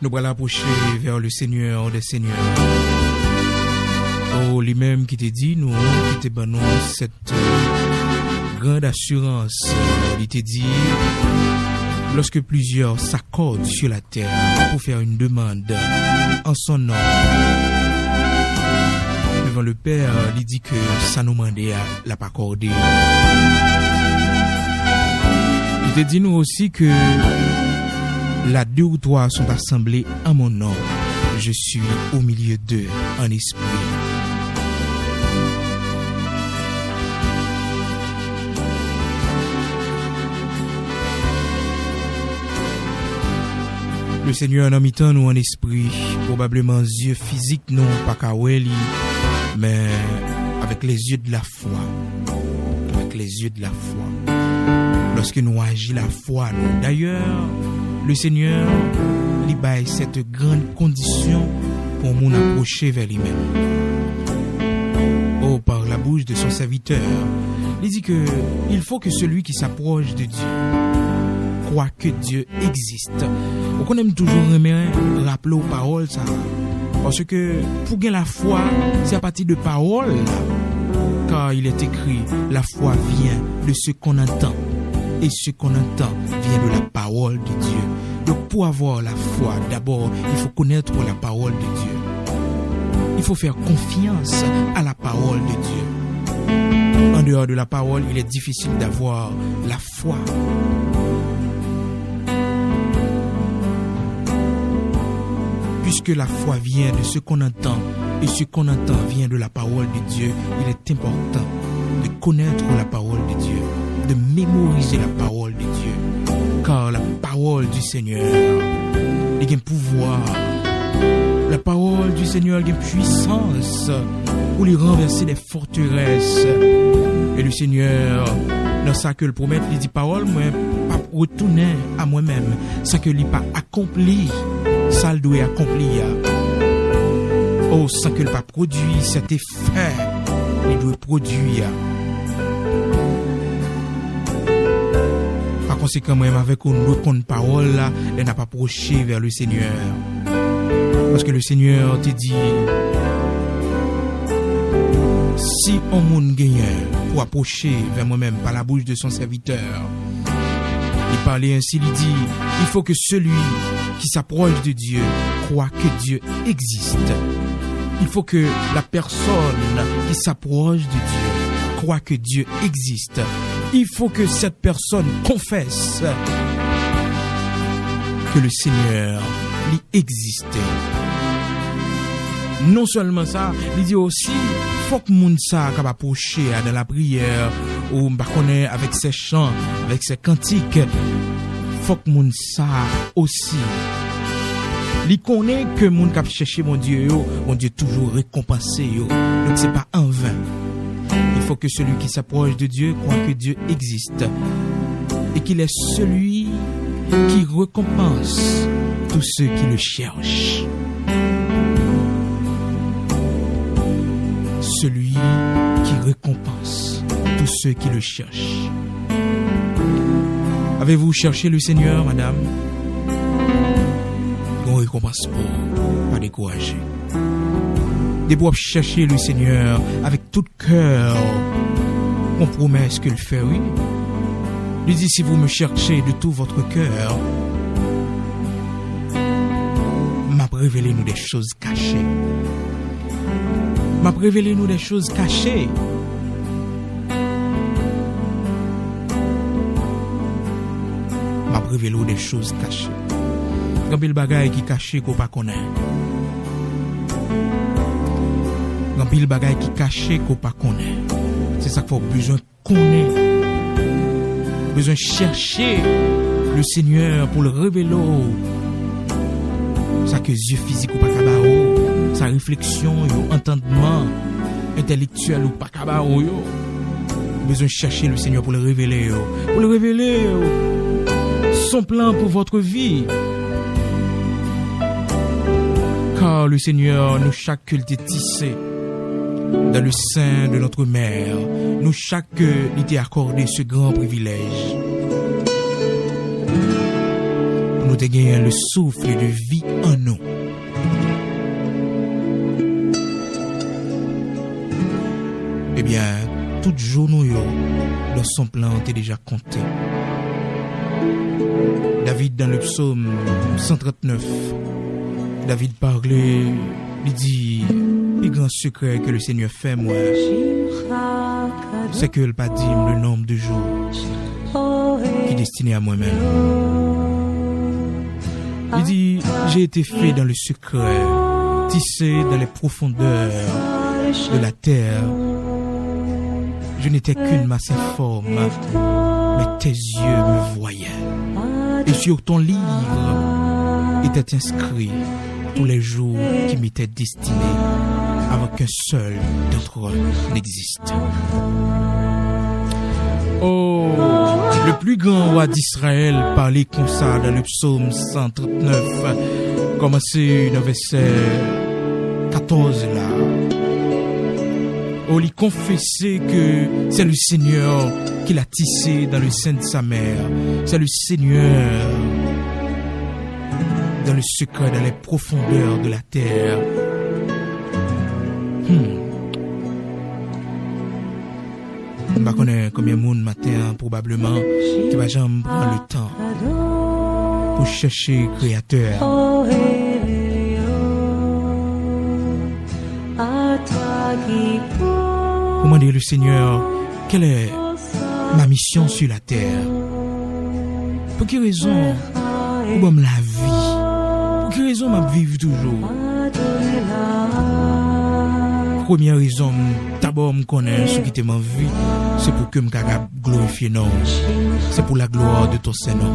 Nous allons approcher vers le Seigneur des Seigneurs. Oh, lui-même qui t'a dit, nous, qui t'a donné cette grande assurance. Il t'a dit, lorsque plusieurs s'accordent sur la terre pour faire une demande en son nom, devant le Père, il dit que ça nous demandait à la pas accorder. Il t'a dit nous aussi que là 2 ou 3 sont assemblés en mon nom. Je suis au milieu d'eux en esprit. Le Seigneur n'a mis tant nous en esprit, probablement yeux physiques non pas kaweli, mais avec les yeux de la foi. Avec les yeux de la foi. Lorsque nous agissons la foi, nous. D'ailleurs, le Seigneur lui baille cette grande condition pour nous approcher vers lui-même. Oh, par la bouche de son serviteur, il dit que il faut que celui qui s'approche de Dieu croit que Dieu existe. On aime toujours rappeler aux paroles ça. Parce que pour gagner la foi, c'est à partir de paroles. Car il est écrit, la foi vient de ce qu'on entend. Et ce qu'on entend vient de la parole de Dieu. Donc pour avoir la foi, d'abord, il faut connaître la parole de Dieu. Il faut faire confiance à la parole de Dieu. En dehors de la parole, il est difficile d'avoir la foi. Puisque la foi vient de ce qu'on entend, et ce qu'on entend vient de la parole de Dieu, il est important de connaître la parole de Dieu, de mémoriser la parole de Dieu. Car la parole du Seigneur, il a un pouvoir. La parole du Seigneur, il a une puissance pour lui renverser des forteresses. Et le Seigneur, dans ça que le promet, il dit parole, moi, pas retourner à moi-même, ça que il pas accompli. Ça le doit accomplir. Oh, sans que le pas produit cet effet, il doit produire. Par conséquent, moi, avec une parole là, elle n'a pas approché vers le Seigneur. Parce que le Seigneur te dit, si on monde gagne pour approcher vers moi-même par la bouche de son serviteur, il parlait ainsi, il dit, il faut que celui qui s'approche de Dieu croit que Dieu existe. Il faut que la personne qui s'approche de Dieu croit que Dieu existe. Il faut que cette personne confesse que le Seigneur lui existait. Non seulement ça, il dit aussi, faut que moun ça capable approcher dans la prière ou connaît avec ses chants, avec ses cantiques. Faut que moun ça aussi. Li connaît que moun k'ap chercher mon Dieu toujours récompensé yo. Donc c'est pas en vain. Il faut que celui qui s'approche de Dieu croit que Dieu existe et qu'il est celui qui récompense tous ceux qui le cherchent. Celui qui récompense tous ceux qui le cherchent. Avez-vous cherché le Seigneur, madame? On récompense pas décourager. Des pour chercher le Seigneur avec tout cœur, on promet ce qu'il fait, oui. Il dit, si vous me cherchez de tout votre cœur, m'a révélé nous des choses cachées. M'a révélé nous des choses cachées. M'a révélé des choses cachées. Quand il bagaille qui caché qu'on pas connaît. Quand il bagaille qui caché qu'on pas connaît. C'est ça qu'il faut besoin connaître. Besoin chercher le Seigneur pour le révéler. Ça que yeux physiques ou pas kabao, sa réflexion, yo entendement intellectuel ou pas kabao yo. Besoin chercher le Seigneur pour le révéler yo. Pour le révéler yo. Son plan pour votre vie. Car le Seigneur nous chaque culte est tissé dans le sein de notre mère. Nous chaque il t'a accordé ce grand privilège. Nous te gagné le souffle de vie en nous. Eh bien, tout jour nous dans son plan était déjà compté. David dans le psaume 139, David parlait, il dit, le grand secret que le Seigneur fait moi, c'est que le pas dit le nombre de jours qui est destiné à moi-même. Il dit, j'ai été fait dans le secret, tissé dans les profondeurs de la terre. Je n'étais qu'une masse informe, mais tes yeux me voyaient. Et sur ton livre étaient inscrits tous les jours qui m'étaient destinés, avant qu'un seul d'entre eux n'existe. Oh, le plus grand roi d'Israël parlait comme ça dans le psaume 139, commencé dans le verset 14 là. Oh, il confessait que c'est le Seigneur qui l'a tissé dans le sein de sa mère. C'est le Seigneur dans le secret, dans les profondeurs de la terre. Je ne connais pas combien de monde matin, probablement, qui va jamais prendre le temps pour chercher le Créateur. Comment dire le Seigneur, quelle est ma mission sur la terre? Pour quelle raison pour me la vie? Pour quelle raison m'a vivre toujours? Première raison, d'abord me connaître ce qui te m'a vie, c'est pour que me capable glorifier non. C'est pour la gloire de ton Seigneur.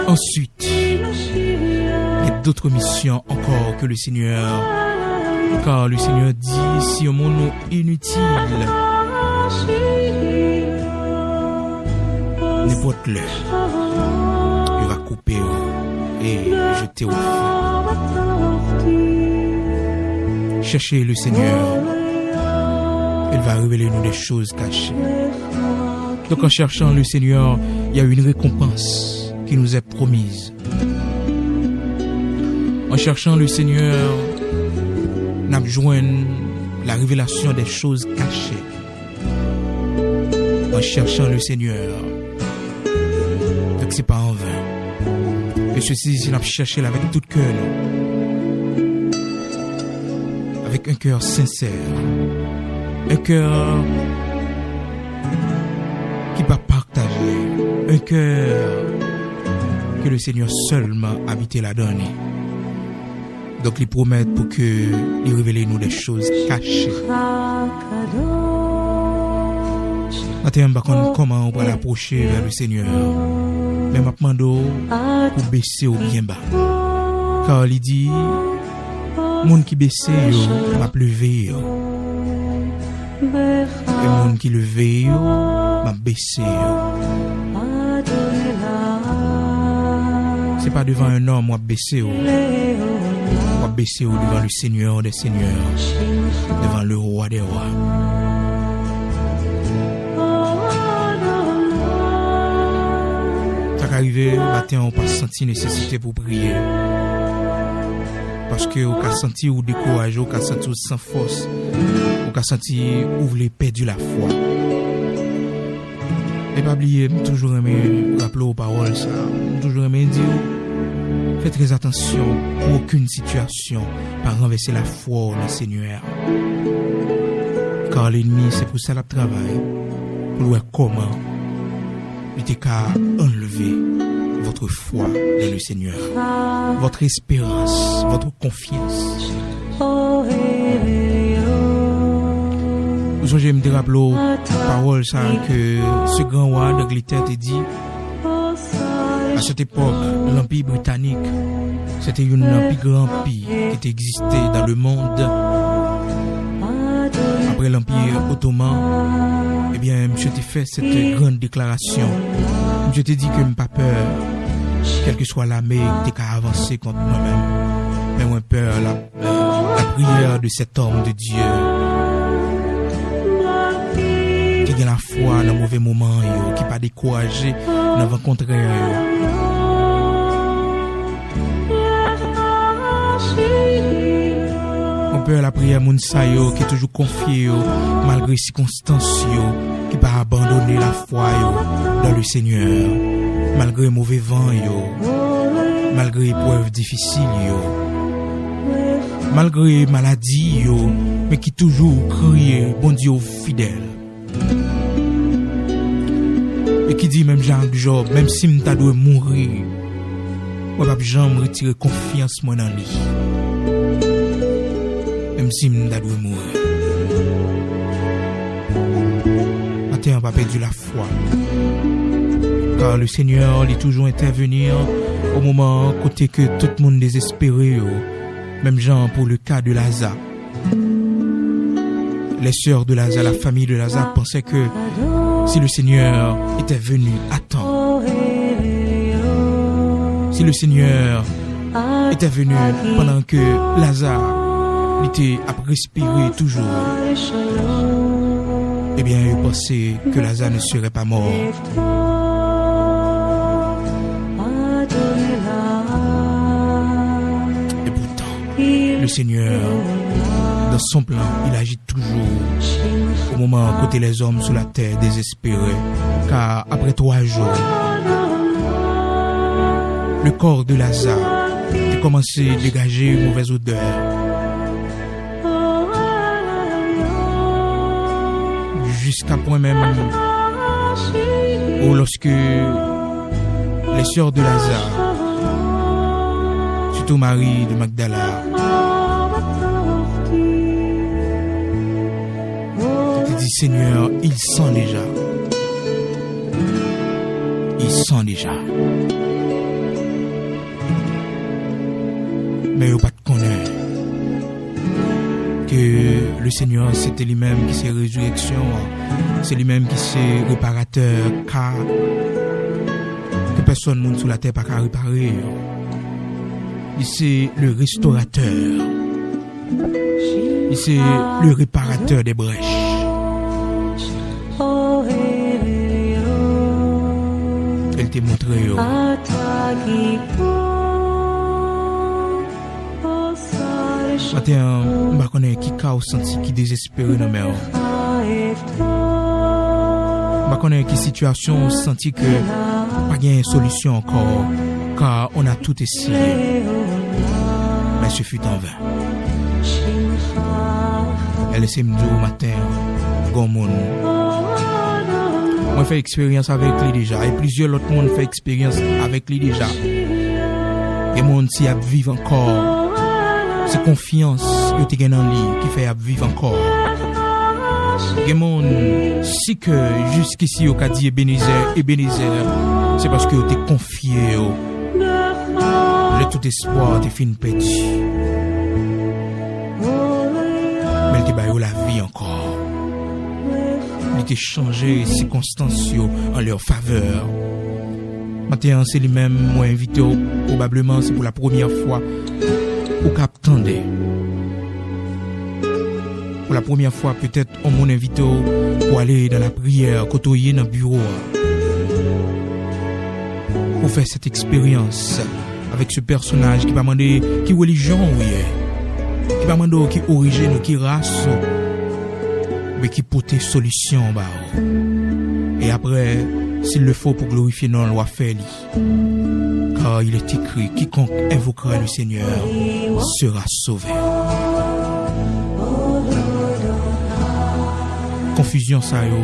Ensuite, il y a d'autres missions encore que le Seigneur, car le Seigneur dit, si au monde est inutile, n'importe l'heure, il va couper et jeter au feu. Cherchez le Seigneur, il va révéler nous des choses cachées. Donc en cherchant le Seigneur, il y a une récompense qui nous est promise. En cherchant le Seigneur, nous rejoignons la révélation des choses cachées. En cherchant le Seigneur, donc c'est pas en vain. Et ceci, c'est nous chercher avec tout cœur, avec un cœur sincère, un cœur qui va partager, un cœur que le Seigneur seulement habite la donne. Donc, il promet pour que il révèle nous des choses cachées. Maintenant, comment on va l'approcher vers le Seigneur? Mais maintenant, pour baisser au bien bas. Car il dit, monde qui baisse, m'a levé. Et monde qui levé, m'a baissé. C'est pas devant un homme, moi baisser. Moi baisser devant le Seigneur des Seigneurs, devant le Roi des Rois. Ça qu'arrivé, matin, on pas senti nécessité pour prier. Parce que on a senti ou découragé, on a senti sans force, on a senti ou voulez perdu la foi. Et pas oublier, toujours aimer rappeler aux paroles ça, toujours aimer dire, faites très attention pour aucune situation par renverser la foi dans le Seigneur. Car l'ennemi, c'est pour ça le travail, pour voir comment il était qu'à enlever votre foi dans le Seigneur, votre espérance, votre confiance. Je me rappelle aux paroles ça, que ce grand roi d'Angleterre te dit, à cette époque, l'Empire britannique, c'était une grand empire qui existait dans le monde. Après l'Empire ottoman, eh bien, monsieur t'a fait cette grande déclaration. Monsieur t'a dit que je n'ai pas peur, quelle que soit l'armée, t'es qu'à avancer contre moi-même. Mais moi, peur, la prière de cet homme de Dieu, qui a la foi dans mauvais moments yo, qui pas découragé dans vent contraire yo. Mon père la prière moun sa yo qui est toujours confié yo malgré circonstances yo, qui pas abandonner la foi yo dans le Seigneur malgré mauvais vent yo, malgré épreuves difficiles yo, malgré maladie yo, mais qui toujours crie bon Dieu fidèle. Et qui dit même Jean Job, même si m'ta doit mourir, moi pas jamais retirer confiance moi dans lui. Même si m'ta doit mourir. Matin on pas perdu la foi. Car le Seigneur il toujours intervenir au moment côté que tout le monde désespéré yo. Même Jean pour le cas de Lazare. Les sœurs de Lazare, la famille de Lazare pensaient que si le Seigneur était venu à temps, si le Seigneur était venu pendant que Lazare était à respirer toujours, eh bien, ils pensaient que Lazare ne serait pas mort. Et pourtant, le Seigneur, dans son plan, il agit toujours au moment où côté les hommes sur la terre désespérés, car après 3 jours, le corps de Lazare a commencé à dégager une mauvaise odeur. Jusqu'à point même où lorsque les sœurs de Lazare, surtout Marie de Magdala, dit Seigneur, il sent déjà. Il sent déjà. Mais il n'y a pas de connaître que le Seigneur, c'était lui-même qui c'est résurrection, c'est lui-même qui c'est réparateur, car que personne monde sur la terre pas qu'à réparer. Il c'est le restaurateur. Il c'est le réparateur des brèches. Elle t'a montré yo. Matin, on va connaître qui chaos senti, qui désespéré dans mer. On va connaître qui situation senti que pas de solution encore, car on a tout essayé, mais ce fut en vain. Elle essaie me dire au matin, gommon. Moi fait expérience avec lui déjà, et plusieurs autres monde fait expérience avec lui déjà. Et monde si a vivre encore. C'est confiance que tu as dans lui qui fait vivre encore. Et mon si que jusqu'ici au dit Ebenezer, c'est parce que tu es confié. Le tout espoir te fin perdu. Mais il te baille la vie encore. Il te changé les circonstances en leur faveur. Maintenant c'est lui-même moi invité probablement c'est pour la première fois. Ou qu'attendez. Pour la première fois, peut-être, on m'a invité pour aller dans la prière, côtoyer dans le bureau. Pour faire cette expérience avec ce personnage qui va demander qui religion ou qui va demander qui origine ou qui race, mais qui porte solution. Et après, s'il le faut pour glorifier non, loi fait. Car il est écrit, quiconque invoquera le Seigneur sera sauvé. Confusion ça yo.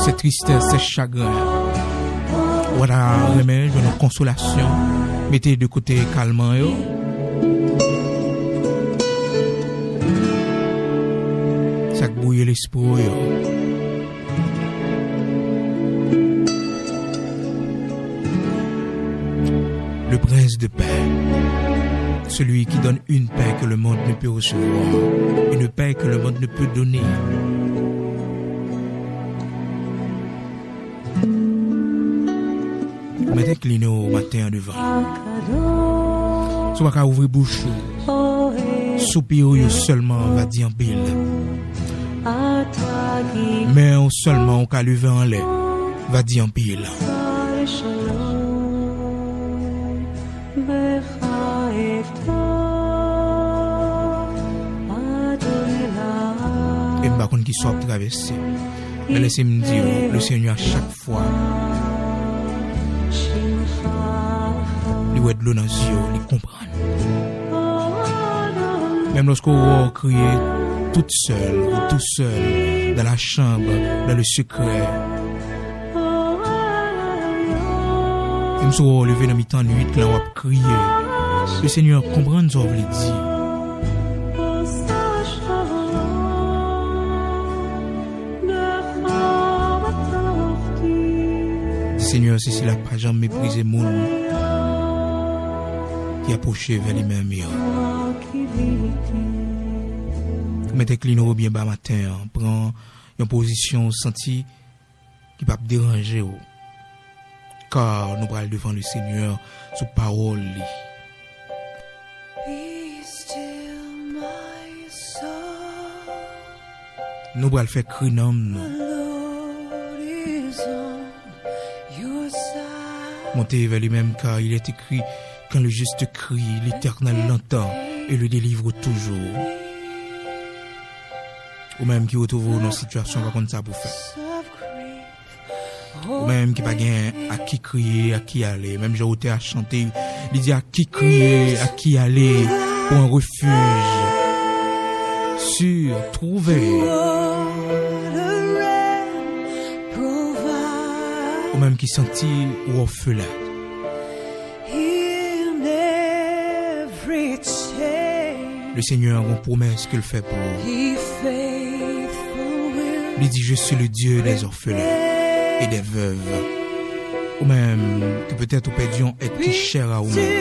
C'est tristesse, c'est chagrin. Voilà remède, une consolation. Mettez de côté calmement yo. Ça bouille l'esprit yo. Le prince de paix, celui qui donne une paix que le monde ne peut recevoir, une paix que le monde ne peut donner. Mettez cliné au matin devant. Soit qu'à ouvrir bouche, soupir seulement va dire Bill. Mais on seulement on qu'à lever en l'air, va dire en pile. Et par contre qui soit traversé. Mais laissez-moi dire, le Seigneur à chaque fois, il voit de l'eau dans les yeux, il comprend. Même lorsqu'on crie toute seule ou tout seul dans la chambre, dans le secret, et me soit levé dans mi-temps nuit, là on va crier. Le Seigneur comprend ce qu'on veut dire. Seigneur, c'est si la pas jamais méprisé mon qui approchait vers les mêmes murs. Mettez clino bien bas matin, prend une position sentie qui va déranger ou. Car nous allons devant le Seigneur sous parole. Nous allons faire crier non. Montez vers lui-même car il est écrit quand le juste crie, l'Éternel l'entend et le délivre toujours. Ou même qui retrouve dans une situation comme ça pour faire. Ou même qui pas gain à qui crier, à qui aller. Même j'ai ôté à chanter, il dit à qui crier, à qui aller pour un refuge. Sûr, trouver. Ou même qui sentit ou orphelin. Le Seigneur a une promesse qu'il fait pour vous. Il dit, je suis le Dieu des orphelins et des veuves. Ou même que peut-être vous perdions être qui cher à vous-même.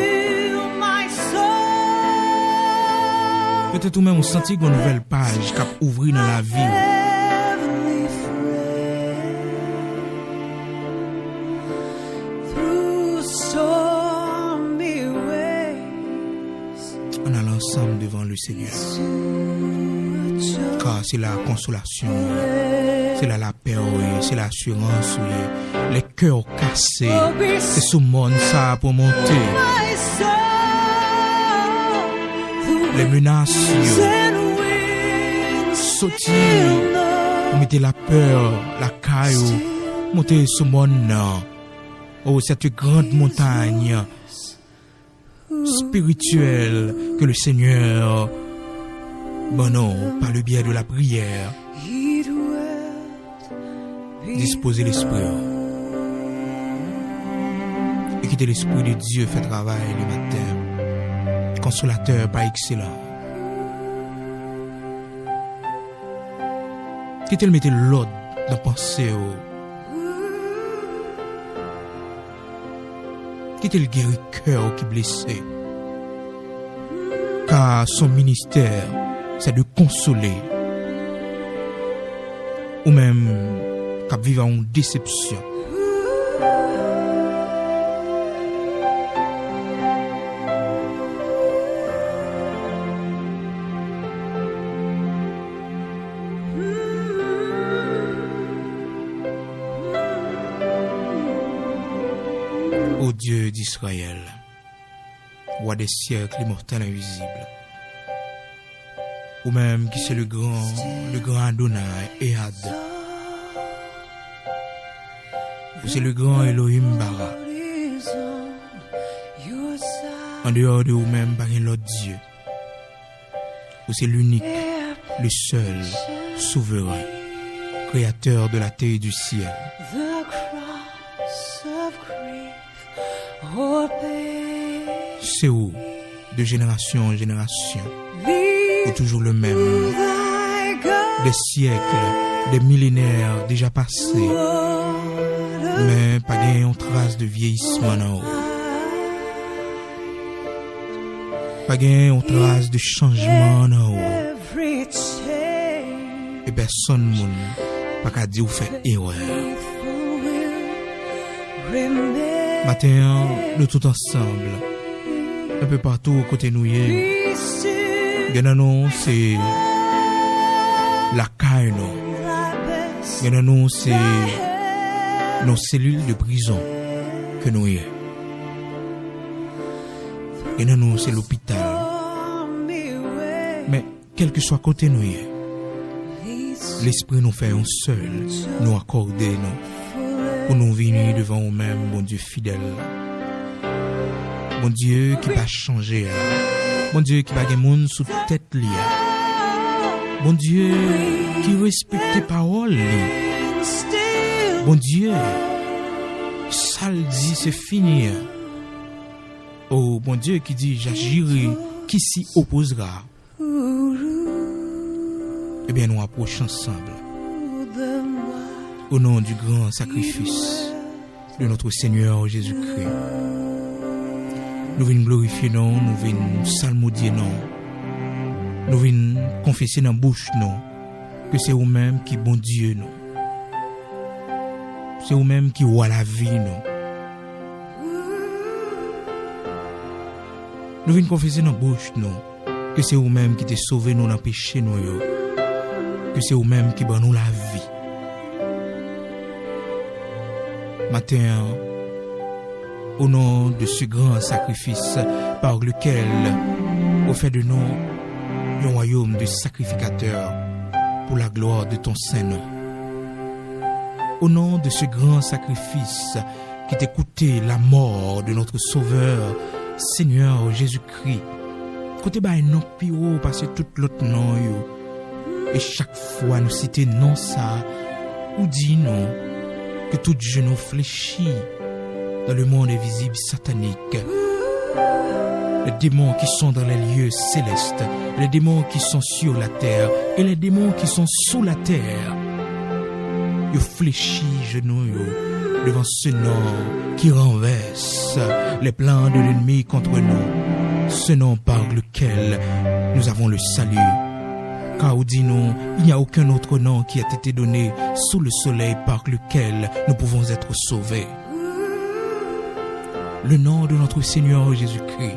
Peut-être vous-même vous sentez une nouvelle page qui ouvre dans la vie. Ensemble devant le Seigneur, car c'est la consolation, c'est la paix, c'est l'assurance, les cœurs cassés, c'est ce monde ça pour monter, les menaces, sauter, mettez la peur, la caillou, monter ce monde, oh cette grande montagne spirituel que le Seigneur, bon non, par le biais de la prière, disposer l'esprit et quitter l'esprit de Dieu fait travail le matin, consolateur pas excellent. Quitter le mettre l'ordre dans pensée. Quitter le guéri cœur qui blessé. Car son ministère, c'est de consoler. Ou même, qu'à vivre en déception. Ô Dieu d'Israël, roi des siècles, immortel, invisible, ou même qui c'est le grand Adonai, Ehad, ou c'est le grand Elohim Bara, en dehors de vous-même, par un autre Dieu, ou c'est l'unique, le seul, souverain, créateur de la terre et du ciel. C'est où, de génération en génération, ou toujours le même, des siècles, des millénaires déjà passés, mais pas une trace de vieillissement en haut, pas une trace de changement en haut, et personne n'a pas dit ou fait erreur. Matin, nous tous ensemble, un peu partout côté nous c'est la caille, Et dans nous, c'est nos cellules de prison que nous y est. Et dans nous, c'est l'hôpital. Mais quel que soit côté nous y est, l'esprit nous fait un seul, nous accorder nous, pour nous venir devant nous-mêmes, bon Dieu fidèle. Bon Dieu qui va changer. Bon Dieu qui va gagner monde sous tête li. Bon Dieu qui respecte tes paroles. Bon Dieu, ça le dit, c'est fini. Oh, bon Dieu qui dit, j'agirai, qui s'y opposera. Eh bien, nous approchons ensemble. Au nom du grand sacrifice de notre Seigneur Jésus-Christ. Nous venons glorifier non, nous venons psalmodier non. Nous venons confesser dans la bouche non, que c'est vous-même qui bon Dieu non. C'est vous-même qui voit la vie non. Nous venons confesser dans la bouche non, que c'est vous-même qui t'es sauvé nous dans le péché nous yo. Que c'est vous-même qui ban nous la vie. Matin, au nom de ce grand sacrifice par lequel, au fait de nous, un royaume de sacrificateurs pour la gloire de ton Saint-Nom. Au nom de ce grand sacrifice qui t'a coûté la mort de notre Sauveur, Seigneur Jésus-Christ, côté bah non piro parce que tout l'autre nom yo. Et chaque fois nous citer non ça, ou dit non, que tout genou fléchit dans le monde invisible satanique. Les démons qui sont dans les lieux célestes, les démons qui sont sur la terre et les démons qui sont sous la terre. Ils fléchissent genoux devant ce nom qui renverse les plans de l'ennemi contre nous. Ce nom par lequel nous avons le salut. Car dis-nous, il n'y a aucun autre nom qui a été donné sous le soleil par lequel nous pouvons être sauvés. Le nom de notre Seigneur Jésus-Christ,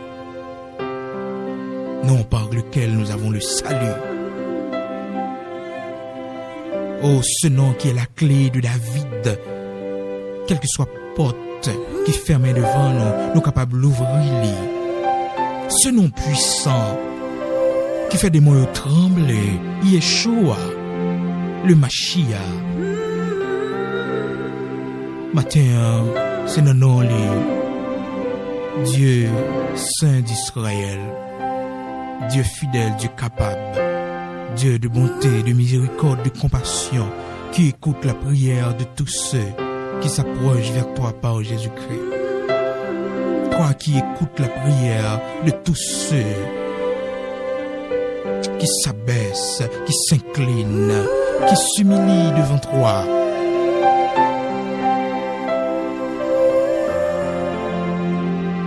nom par lequel nous avons le salut. Oh, ce nom qui est la clé de David, quelle que soit porte qui fermait devant nous, nous sommes capables d'ouvrir. Ce nom puissant qui fait des mots trembler, Yeshua, le Mashiach. Matin, c'est le nom Dieu Saint d'Israël, Dieu fidèle, Dieu capable, Dieu de bonté, de miséricorde, de compassion, qui écoute la prière de tous ceux qui s'approchent vers toi par Jésus-Christ. Toi qui écoutes la prière de tous ceux qui s'abaissent, qui s'inclinent, qui s'humilient devant toi.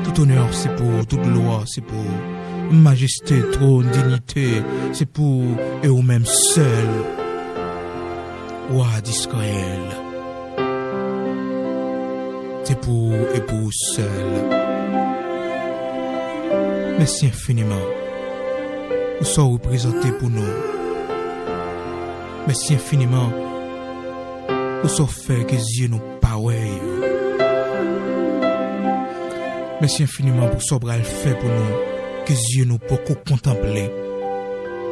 Tout honneur c'est pour, toute gloire c'est pour, majesté, trône, dignité, c'est pour eux-mêmes seuls. Roi d'Israël, c'est pour et pour seul. Merci infiniment. Nous sommes représentés pour nous. Merci infiniment. Nous sommes faits que Dieu nous parle. Merci infiniment pour ce qu'il fait pour nous, que Dieu nous peut contempler,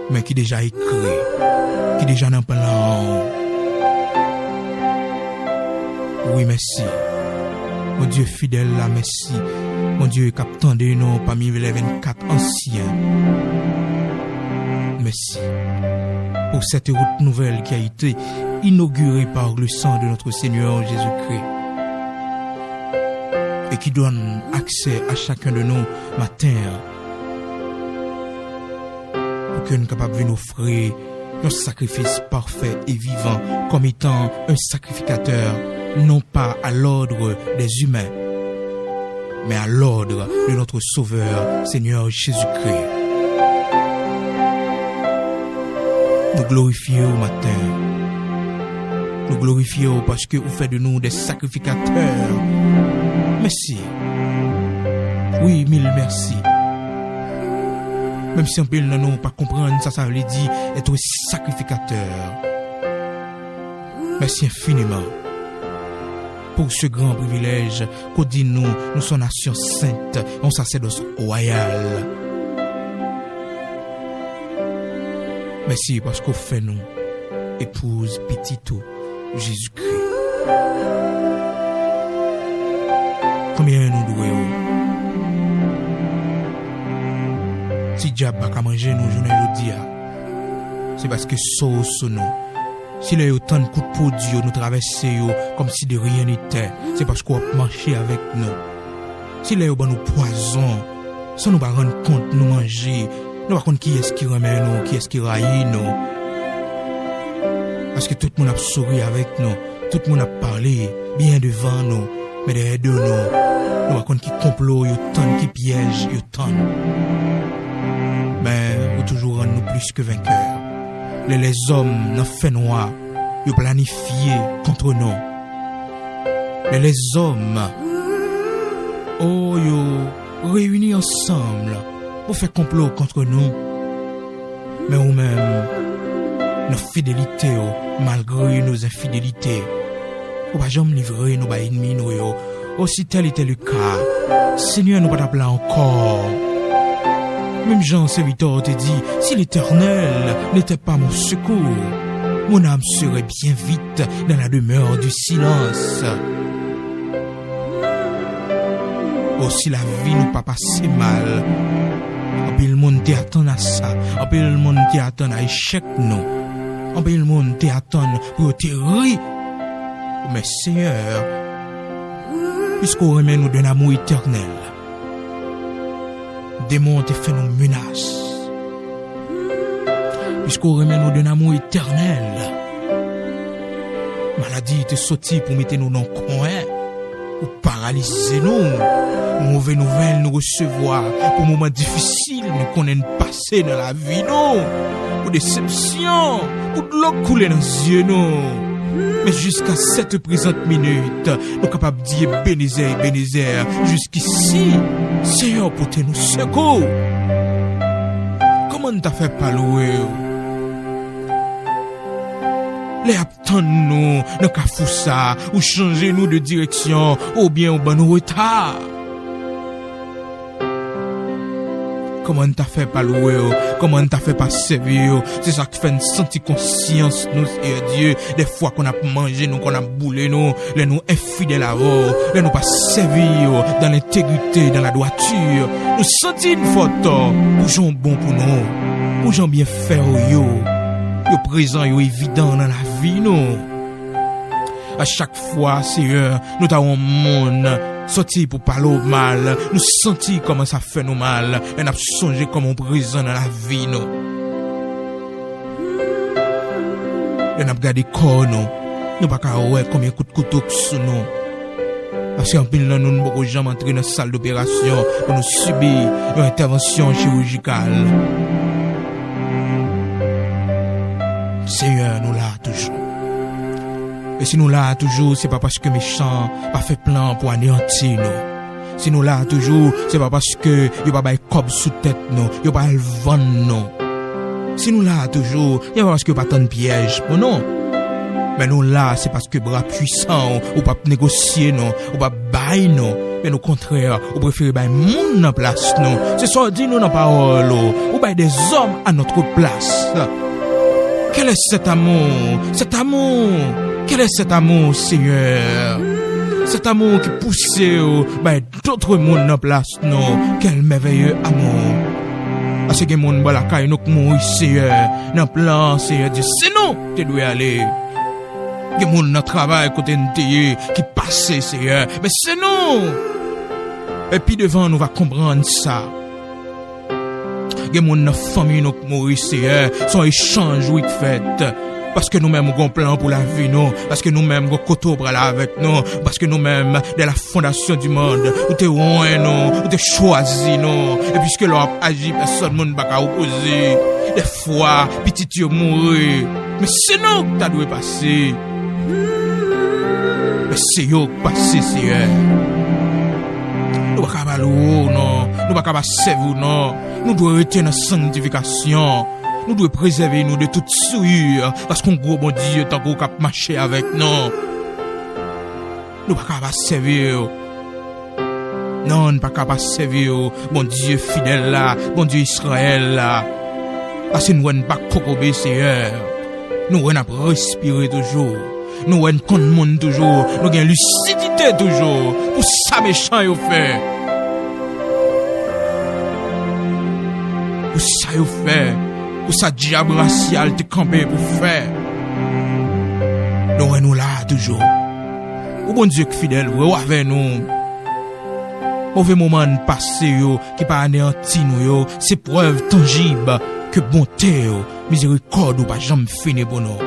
mais qui déjà écrit, qui déjà n'a pas là. Oui, merci. Mon Dieu fidèle, là, merci. Mon Dieu, captant de nous parmi les 24 anciens. Merci pour cette route nouvelle qui a été inaugurée par le sang de notre Seigneur Jésus-Christ et qui donne accès à chacun de nous matin pour que nous soyons capables de nous offrir un sacrifice parfait et vivant comme étant un sacrificateur non pas à l'ordre des humains mais à l'ordre de notre Sauveur Seigneur Jésus-Christ. Nous glorifions au matin. Nous glorifions parce que vous faites de nous des sacrificateurs. Merci. Oui, mille merci. Même si on peut ne pas comprendre, ça veut dire être sacrificateur. Merci infiniment pour ce grand privilège qu'on dit nous sommes nation sainte, on sacerdoce royal. Merci parce qu'on fait nous épouse petito Jésus-Christ. Combien nous devons? Si diable n'a pas mangé nous journée aujourd'hui, c'est parce que sauce nous. S'il y a autant de coups de produit, nous traversons comme si de rien n'était, c'est parce qu'on a marché avec nous. S'il y a nos poisons, sans nous pas rendre compte nous manger, nous pas compte qui est-ce qui remet nous, qui est-ce qui raille nous. Parce que tout le monde a souri avec nous, tout le monde a parlé bien devant nous, mais derrière de nous pas compte qui complot, autant qui piège, autant. Mais vous toujours rendre nous plus que vainqueurs. Les hommes n'ont fait noir, ils planifié contre nous. Les hommes, ils réunis ensemble pour faire complot contre nous. Mais nous-mêmes, nos fidélités, malgré nos infidélités, nous ne pouvons jamais livrer nos ennemis, aussi tel était le cas. Seigneur, nous ne pouvons pas encore. Même Jean, serviteur, te dit, si l'Éternel n'était pas mon secours, mon âme serait bien vite dans la demeure du silence. Aussi la vie nous pas passé mal. En peu le monde t'attend à ça. En peu le monde t'attend à échec nous. En peu le monde t'attend pour te rire. Mais Seigneur, puisqu'on remet nous d'un amour éternel, démons te fait nos menaces. Puisqu'on remet nous d'un amour éternel, maladie te sorti pour mettre nous dans le coin, ou paralyser nous, mauvaise nouvelle nous recevoir, pour moments difficiles nous connaître passer dans la vie, nous, pour déception, pour de l'eau couler dans les yeux, nous. Mais jusqu'à cette présente minute, nous sommes capables de dire Bénézer, jusqu'ici, Seigneur, pour te nous secours. Comment t'as fait pas louer? Les attendent nous, nous cafoussa, ou changer nous de direction, ou bien au bon retard. Comment t'as fait pas louer? Comment t'as fait pas servir? C'est ça qui fait une sentir conscience, nous, et Dieu. Des fois qu'on a mangé, nous, qu'on a boulé, nous, les nous infidèles à vous, les nous pas servir dans l'intégrité, dans la droiture. Nous sentir une photo, pour gens bon pour nous, pour gens bien faire, yo présent, yo évident dans la vie, nous. À chaque fois, Seigneur, nous t'avons un monde sorti pour parler au mal, nous sentir comment ça fait nous mal, et nous songer comme on présent dans la vie, nous. Et nous regardé corps, nous pas qu'à ouais combien coup de couteau sous nous. Parce qu'en pile, nous ne pouvons jamais entrer dans la salle d'opération pour nous subir une intervention chirurgicale. Seigneur, nous là toujours. Et si nous là toujours, c'est pas parce que méchant pas fait plan pour anéantir nous. Si nous là toujours, c'est pas parce que y'a pas bail cob sous tête nous, y'a pas le vent nous. Si nous là toujours, y'a pas parce que pas tant de piège pour nous. Mais nous là, c'est parce que bras puissants ou pas négocier nous, ou pas bail nous. Mais au contraire, ou préférez bail monde en place nous. C'est ça dit nous dans parole ou bail des hommes à notre place. Quel est cet amour? Cet amour? Quel est cet amour, Seigneur? Cet amour qui pousse d'autres mondes en place, non? Quel merveilleux amour! Parce que les gens qui la caille, nous mourir, Seigneur, dans le plan, Seigneur, Dieu, c'est nous, tu dois aller. Les gens qui travaillent côté de qui passent, Seigneur, mais c'est nous! Et puis devant, nous va comprendre ça. Les gens qui famille, nous mourir, Seigneur, son échange, oui, fait. Parce que nous-mêmes avons un plan pour la vie, nous. Parce que nous-mêmes avons un coteau là avec nous. Parce que nous-mêmes, dès la fondation du monde, nous t'avons nous, nous t'avons choisi, nous. Et puisque l'on agit, personne ne va pas opposer. Des fois, petit Dieu mourir. Mais c'est nous que tu dois passer. Mais c'est nous qui passer, Seigneur. Nous ne pouvons pas nous, non. Nous ne pouvons pas servir, non. Nous devons rester dans la sanctification. nous devons préserver nous de toute souillure, parce qu'on gros bon Dieu, tant qu'on cap marcher avec nous. Nous pas capable servir. Non, nous pas capable servir, bon Dieu fidèle là, bon Dieu Israël là. Parce que nous ne pas cocober, Seigneur. Nous ne pas respirer toujours. Nous ne pas monde toujours. Nous avons lucidité toujours. Pour ça, méchant, il fait. Pour ça, il fait. Pour ça, diable racial, te campé pour faire. Nous sommes là toujours. Ou bon Dieu fidèle, vous avec nous. Mauvais moment passé, qui pas anéanti nous, c'est preuve tangible que bonté, miséricorde ou pas jamais fini pour nous.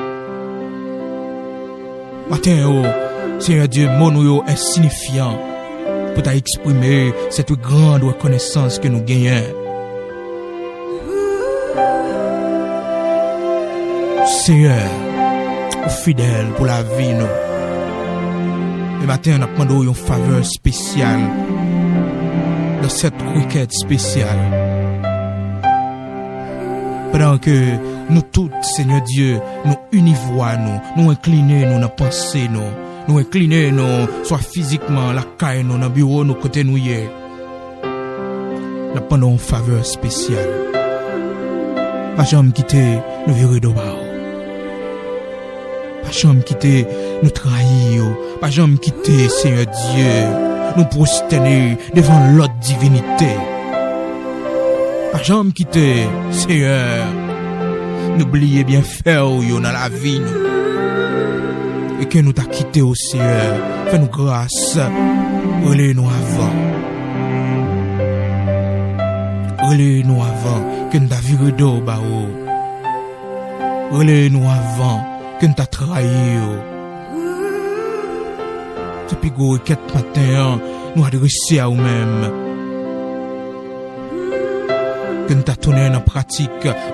Matin, Seigneur Dieu, mon nous est insignifiant pour t'exprimer cette grande reconnaissance que nous gagnons. Seigneur, fidèle pour la vie, nous. Le matin, on a demandé une faveur spéciale dans cette requête spéciale. Pendant que nous toutes, Seigneur Dieu, nous univois, nous incliner, nous penser, nous incliner, nous, soit physiquement, la caille, nous, dans le bureau, nous, côté nous, nous pendant une faveur spéciale. Pas jamais quitter, nous virer de bas. Pas jamais quitter, nous trahir. Pas jamais quitter, Seigneur Dieu, nous prosterner devant l'autre divinité. Pas jamais quitter, Seigneur, n'oubliez bien faire dans la vie. Et que nous t'a quitté au Seigneur, fais-nous grâce, relais-nous avant. Relais-nous avant, que nous t'a viré d'eau, bao. Relais-nous avant, que nous t'a trahi. Depuis que requête matin, nous adresser à nous-mêmes. Que nous t'a tourné en pratique,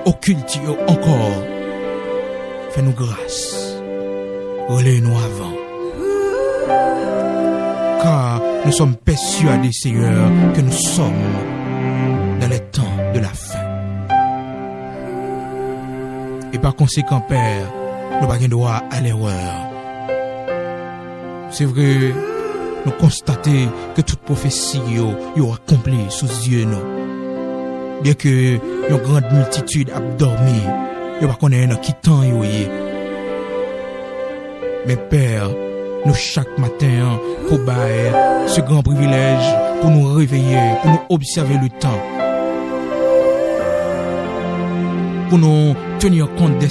occulte encore. Fais-nous grâce. Relais-nous avant. Car nous sommes persuadés, Seigneur, que nous sommes dans les temps de la fin. Et par conséquent, Père, nous n'avons pas droit à l'erreur. C'est vrai, nous constatons que toute prophétie est accomplie sous yeux nous. Bien que une grande multitude a dormi, nous ne connaissons pas qui temps est. Mais Père, nous chaque matin, pour bailler ce grand privilège, pour nous réveiller, pour nous observer le temps, pour nous tenir compte des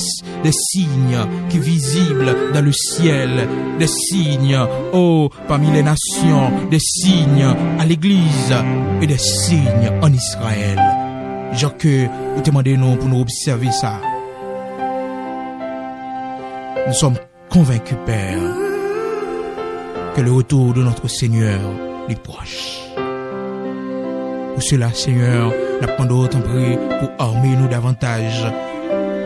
signes qui sont visibles dans le ciel, des signes, parmi les nations, des signes à l'église et des signes en Israël. Genre que vous demandez nous pour nous observer ça. Nous sommes convaincus, Père, que le retour de notre Seigneur est proche. Pour cela, Seigneur, nous demandons autant prier pour armer nous davantage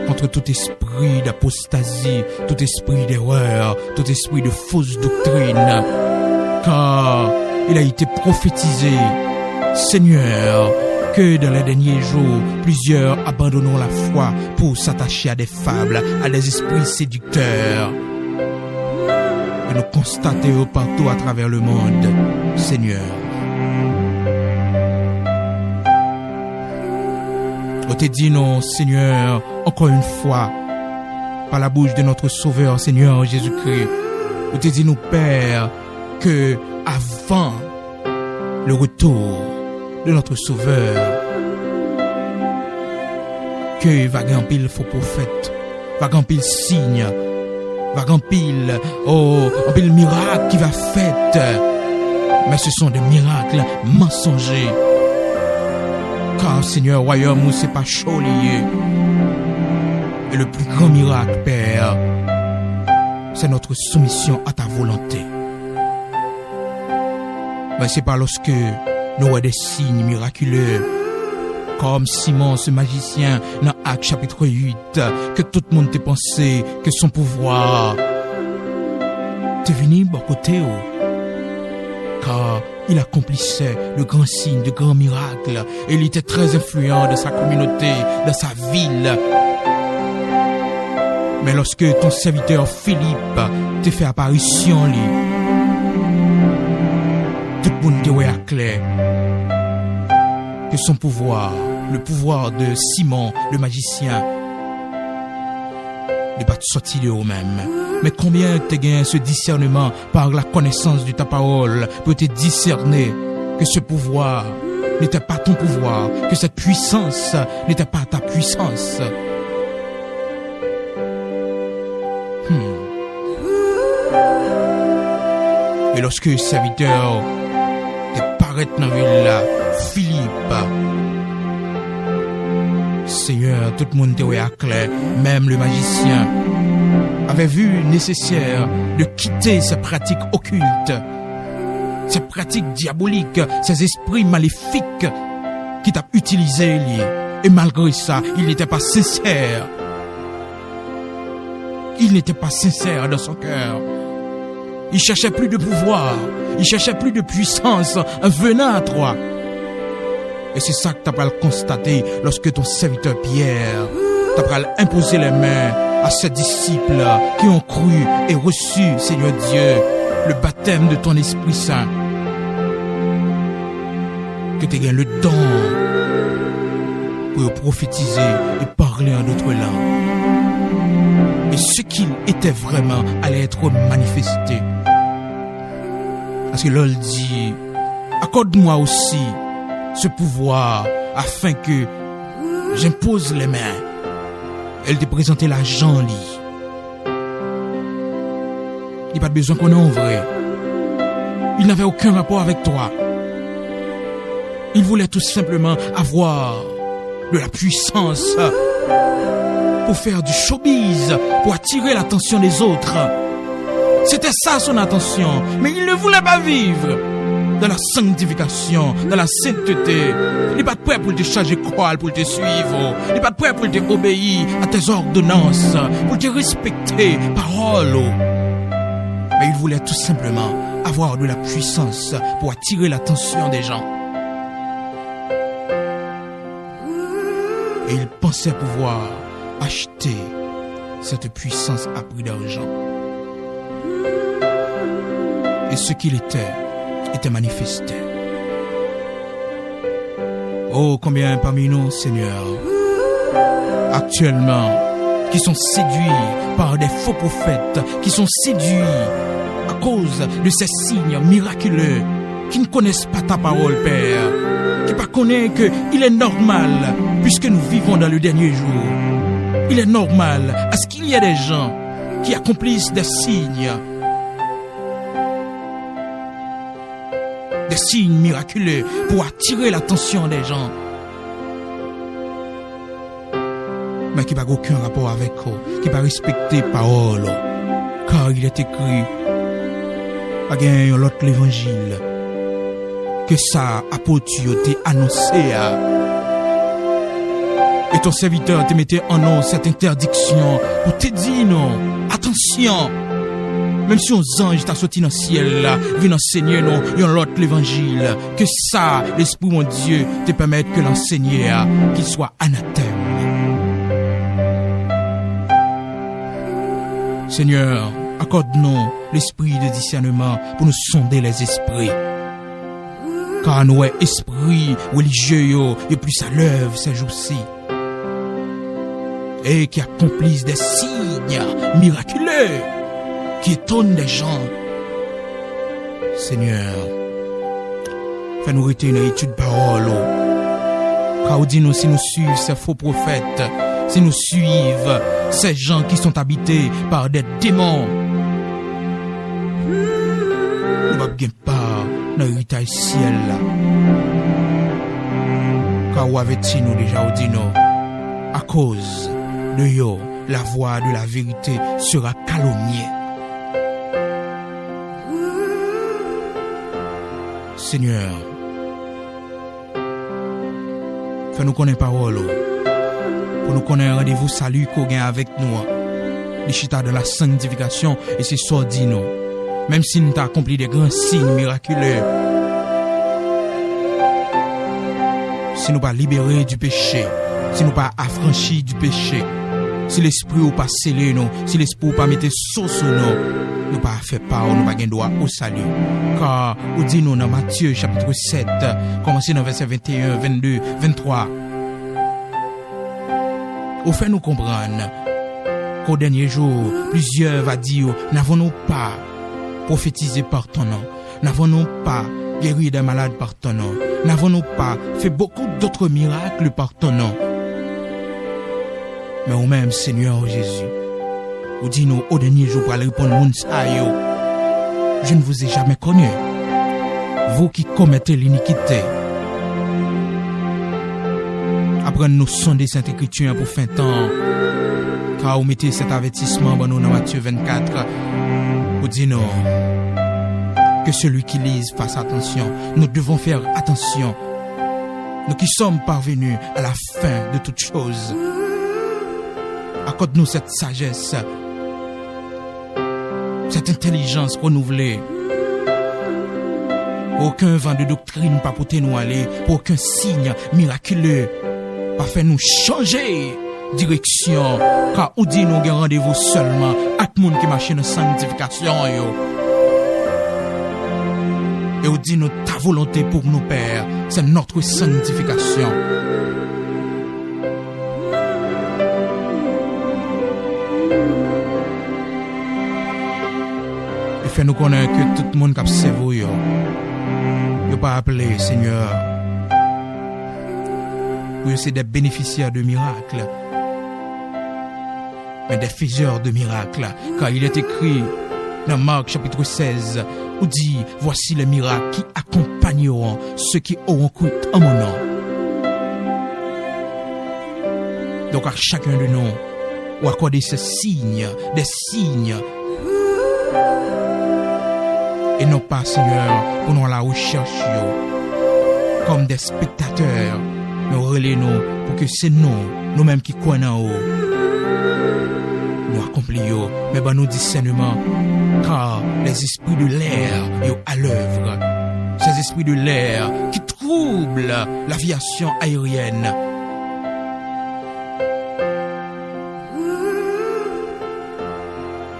contre tout esprit d'apostasie, tout esprit d'erreur, tout esprit de fausse doctrine. Car il a été prophétisé, Seigneur, que dans les derniers jours, plusieurs abandonneront la foi pour s'attacher à des fables, à des esprits séducteurs. Et nous constatons partout à travers le monde, Seigneur. On te dit non, Seigneur, encore une fois, par la bouche de notre Sauveur, Seigneur Jésus-Christ. On te dit nous, Père, que avant le retour de notre Sauveur, que va grand pile faux prophète, va grand pile signe, va grand pile, un pile miracle qui va fait. Mais ce sont des miracles mensongers. Car Seigneur, royaume, c'est pas chaud lié. Et le plus grand miracle, Père, c'est notre soumission à ta volonté. Mais c'est pas lorsque nous avons des signes miraculeux, comme Simon, ce magicien, dans Actes chapitre 8, que tout le monde te pensé que son pouvoir t'est venu à côté, car il accomplissait de grands signes, de grands miracles, et il était très influent de sa communauté, de sa ville. Mais lorsque ton serviteur Philippe te fait apparition, tout le monde te voit clair que son pouvoir, le pouvoir de Simon, le magicien, n'est pas sorti de eux-mêmes. Mais combien tu gagnes ce discernement par la connaissance de ta parole pour te discerner que ce pouvoir n'était pas ton pouvoir, que cette puissance n'était pas ta puissance. Et lorsque le serviteur te paraît dans la ville là, Philippe, Seigneur, tout le monde te voit clair, même le magicien avait vu nécessaire de quitter ces pratiques occultes, ces pratiques diaboliques, ces esprits maléfiques qui t'ont utilisé. Et malgré ça, il n'était pas sincère. Il n'était pas sincère dans son cœur. Il cherchait plus de pouvoir, il cherchait plus de puissance en venant à toi. Et c'est ça que tu vas le constater lorsque ton serviteur Pierre t'a imposé les mains à ses disciples qui ont cru et reçu, Seigneur Dieu, le baptême de ton Esprit Saint. Que tu aies le don pour prophétiser et parler en d'autres langues. Et ce qu'il était vraiment allait être manifesté. Parce que l'ol dit, accorde-moi aussi ce pouvoir afin que j'impose les mains. Elle te présentait l'argent. Il n'y a pas de besoin qu'on ait en vrai. Il n'avait aucun rapport avec toi. Il voulait tout simplement avoir de la puissance pour faire du showbiz, pour attirer l'attention des autres. C'était ça son attention. Mais il ne voulait pas vivre dans la sanctification, dans la sainteté. Il n'est pas prêt pour te changer croix, pour te suivre. Il n'est pas prêt pour te obéir à tes ordonnances, pour te respecter parole. Mais il voulait tout simplement avoir de la puissance pour attirer l'attention des gens. Et il pensait pouvoir acheter cette puissance à prix d'argent. Et ce qu'il était manifesté. Oh, combien parmi nous, Seigneur, actuellement, qui sont séduits par des faux prophètes, qui sont séduits à cause de ces signes miraculeux, qui ne connaissent pas ta parole, Père, qui ne connaissent qu'il est normal, puisque nous vivons dans le dernier jour. Il est normal à ce qu'il y ait des gens qui accomplissent des signes miraculeux pour attirer l'attention des gens, mais qui n'a aucun rapport avec eux, qui n'a respecté parole, car il est écrit dans l'autre l'évangile que ça apôtre t'a annoncé. Et ton serviteur te mettait en nous cette interdiction pour te dire non, attention. Même si un ange t'a sorti dans le ciel là, vient enseigner nous l'autre l'évangile, que ça, l'Esprit mon Dieu, te permette que l'enseigner, qu'il soit anathème. Seigneur, accorde-nous l'esprit de discernement pour nous sonder les esprits. Car nous, esprits religieux, et plus à l'œuvre ces jours-ci. Et qui accomplissent des signes miraculeux, qui étonnent des gens. Seigneur, fais-nous retenir une étude parole. Car dis-nous si nous suivons ces faux prophètes, si nous suivons ces gens qui sont habités par des démons, nous ne pouvons pas dans l'héritage ciel. Car où avait-il nous déjà dit nous, à cause de yo, la voix de la vérité sera calomniée. Seigneur, fais-nous connaître parole, pour nous connaître rendez-vous salut qu'on gagne avec nous, les chita de la sanctification et c'est ça dit nous, même si nous t'as accompli des grands signes miraculeux, si nous pas libérés du péché, si nous pas affranchis du péché, Si l'esprit ou pas scellé nous, si l'esprit ou pas mettre sauce nous pas fait part, nous pas gain droit au salut. Car ou dit nous dans Matthieu chapitre 7, commencez dans verset 21, 22, 23. Au fait nous comprendre qu'au dernier jour, plusieurs va dire, n'avons-nous pas prophétisé par ton nom? N'avons-nous pas guéri des malades par ton nom? N'avons-nous pas fait beaucoup d'autres miracles par ton nom? Mais au même Seigneur Jésus, vous dites nous au dernier jour pour aller répondre je ne vous ai jamais connu. Vous qui commettez l'iniquité. Apprenez nous sonder Sainte Écriture pour fin temps. Car vous mettez cet avertissement dans Matthieu 24. Vous dites nous que celui qui lise fasse attention. Nous devons faire attention. Nous qui sommes parvenus à la fin de toutes choses. Accorde-nous cette sagesse, cette intelligence renouvelée. Aucun vent de doctrine pas pour nous aller, pour aucun signe miraculeux pas faire nous changer direction. Car on dit nous avons rendez-vous seulement avec les gens qui marchent dans sanctification. Et on dit nous ta volonté pour nous, Père, c'est notre sanctification. Et fais-nous connaître que tout le monde qui a servi, il pas appelé, Seigneur, pour c'est des bénéficiaires de miracles, mais des faiseurs de miracles. Car il est écrit dans Marc chapitre 16, où dit, voici les miracles qui accompagneront ceux qui auront cru en mon nom. Donc à chacun de nous, ou accorder ces signes, des signes, et non pas, Seigneur, pour nous la recherche, comme des spectateurs, mais relais-nous pour que c'est nous-mêmes qui croyons en haut, nous accomplissons, mais ben nous discernement, car les esprits de l'air sont à l'œuvre, ces esprits de l'air qui troublent l'aviation aérienne.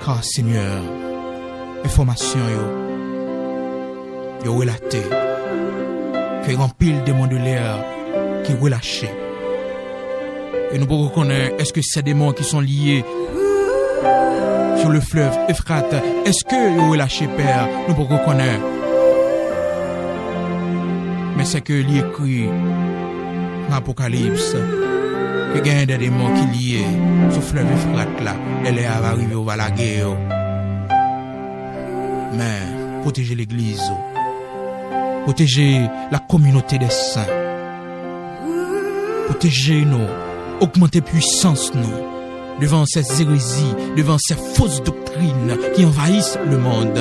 Car Seigneur, information yo relaté que remplit le démon de l'air qui est relâché. Et nous pouvons reconnaître, est-ce que ces démons qui sont liés sur le fleuve Euphrate, est-ce que yo relâché, Père? Nous pouvons reconnaître. Mais c'est que l'écrit dans l'Apocalypse que il y a des démons qui liés sur le fleuve Euphrate là, elle est arrivée au Valaguer. Mais protéger l'église, protéger la communauté des saints, protéger nous, augmenter puissance nous devant ces hérésies, devant ces fausses doctrines qui envahissent le monde.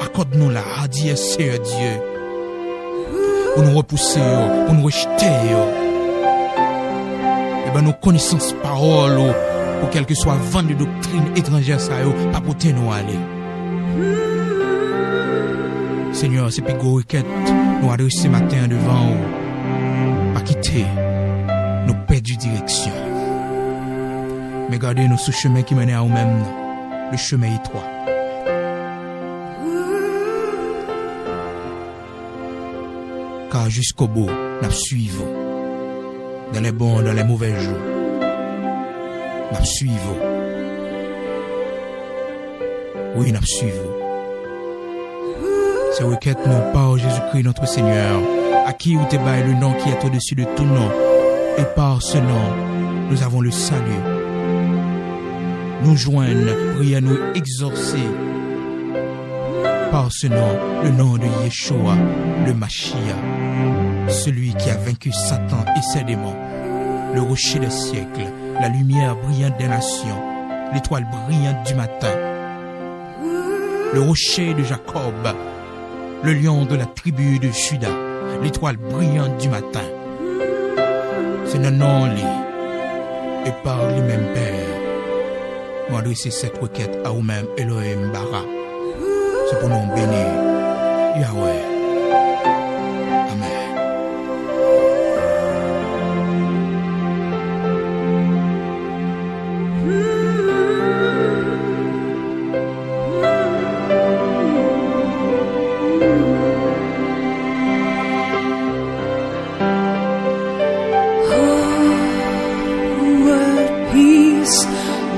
Accorde-nous la hardiesse, Seigneur Dieu, pour nous repousser, pour nous rejeter. Et ben nos connaissances paroles, pour quel que soit vent de doctrine étrangère, ça y pas pour nous aller. Seigneur, c'est plus gros requête nous adresser ce matin devant vous. Pas quitter nos perdus direction. Mais gardez nous sous chemin qui mène à nous-mêmes, le chemin étroit. Car jusqu'au bout, nous suivons. Dans les bons, dans les mauvais jours. Nous suivons. Oui, nous suivons. Ces requêtes nous par Jésus-Christ notre Seigneur, à qui vous te baille le nom qui est au-dessus de tout nom. Et par ce nom, nous avons le salut. Nous joindre, prier nous exorcer. Par ce nom, le nom de Yeshua, le Mashiach, celui qui a vaincu Satan et ses démons, le rocher des siècles, la lumière brillante des nations, l'étoile brillante du matin, le rocher de Jacob, le lion de la tribu de Juda, l'étoile brillante du matin. C'est le nom-là, et par lui-même Père, nous adresser cette requête à vous-même, Elohim Bara. C'est pour nous bénir, Yahweh. Amen.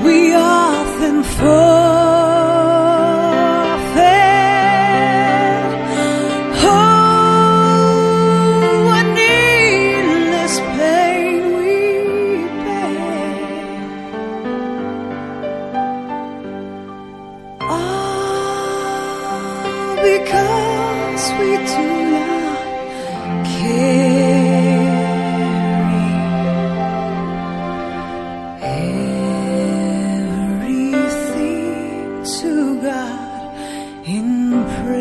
we often forfeit. Oh, what needless pain we bear. All because we do not carry everything to God in prayer.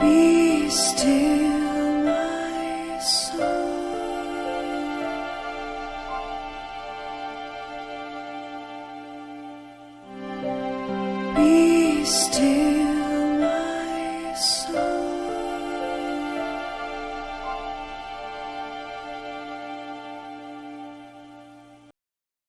Be still, my soul. Be still.